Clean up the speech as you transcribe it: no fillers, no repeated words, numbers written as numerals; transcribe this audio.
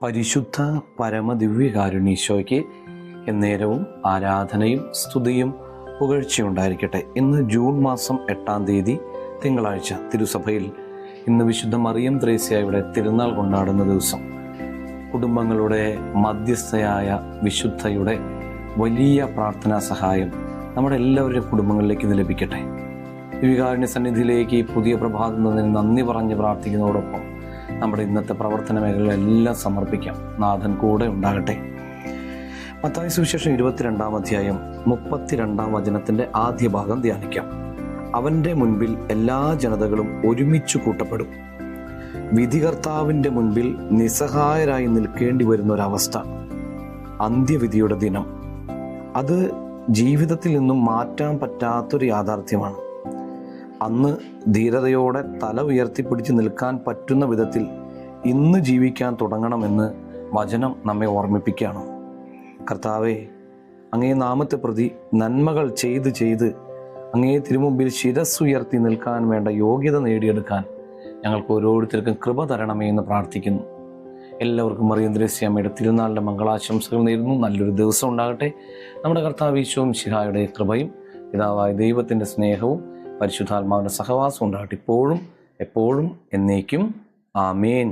പരിശുദ്ധ പരമദിവ്യകാരുണ്യീശോയ്ക്ക് എന്നേരവും ആരാധനയും സ്തുതിയും പുകഴ്ചയുണ്ടായിരിക്കട്ടെ. ഇന്ന് ജൂൺ മാസം 8-ാം തീയതി തിങ്കളാഴ്ച. തിരുസഭയിൽ ഇന്ന് വിശുദ്ധ മറിയം ത്രേസ്യായുടെ തിരുനാൾ കൊണ്ടാടുന്ന ദിവസം. കുടുംബങ്ങളുടെ മധ്യസ്ഥയായ വിശുദ്ധയുടെ വലിയ പ്രാർത്ഥനാ സഹായം നമ്മുടെ എല്ലാവരുടെയും കുടുംബങ്ങളിലേക്ക് ഇന്ന് ലഭിക്കട്ടെ. ദിവ്യകാരുണ്യ സന്നിധിയിലേക്ക് ഈ പുതിയ പ്രഭാതം നന്ദി പറഞ്ഞ് പ്രാർത്ഥിക്കുന്നതോടൊപ്പം നമ്മുടെ ഇന്നത്തെ പ്രവർത്തന മേഖലകളെല്ലാം സമർപ്പിക്കാം. നാഥൻ കൂടെ ഉണ്ടാകട്ടെ. മത്തായി സുവിശേഷം 22-ാം അധ്യായം 32-ാം വചനത്തിൻ്റെ ആദ്യ ഭാഗം ധ്യാനിക്കാം. അവൻ്റെ മുൻപിൽ എല്ലാ ജനതകളും ഒരുമിച്ച് കൂട്ടപ്പെടും. വിധികർത്താവിൻ്റെ മുൻപിൽ നിസ്സഹായരായി നിൽക്കേണ്ടി വരുന്ന ഒരവസ്ഥ, അന്ത്യവിധിയുടെ ദിനം. അത് ജീവിതത്തിൽ നിന്നും മാറ്റാൻ പറ്റാത്തൊരു യാഥാർത്ഥ്യമാണ്. അന്ന് ധീരതയോടെ തല ഉയർത്തിപ്പിടിച്ച് നിൽക്കാൻ പറ്റുന്ന വിധത്തിൽ ഇന്ന് ജീവിക്കാൻ തുടങ്ങണമെന്ന് വചനം നമ്മെ ഓർമ്മിപ്പിക്കുകയാണ്. കർത്താവേ, അങ്ങേ നാമത്തെ പ്രതി നന്മകൾ ചെയ്ത് അങ്ങേ തിരുമുമ്പിൽ ശിരസ്സുയർത്തി നിൽക്കാൻ വേണ്ട യോഗ്യത നേടിയെടുക്കാൻ ഞങ്ങൾക്ക് ഓരോരുത്തർക്കും കൃപ തരണമേ എന്ന് പ്രാർത്ഥിക്കുന്നു. എല്ലാവർക്കും മറിയം ത്രേസ്യാമ്മയുടെ തിരുനാളിൻ്റെ മംഗളാശംസകൾ നേരുന്നു. നല്ലൊരു ദിവസം ഉണ്ടാകട്ടെ. നമ്മുടെ കർത്താവ് ഈശോ മിശിഹായുടെ കൃപയും പിതാവായ ദൈവത്തിൻ്റെ സ്നേഹവും പരിശുദ്ധാത്മാവിൻ്റെ സഹവാസം ഉണ്ടാകട്ടെ, ഇപ്പോഴും എപ്പോഴും എന്നേക്കും. ആമേൻ.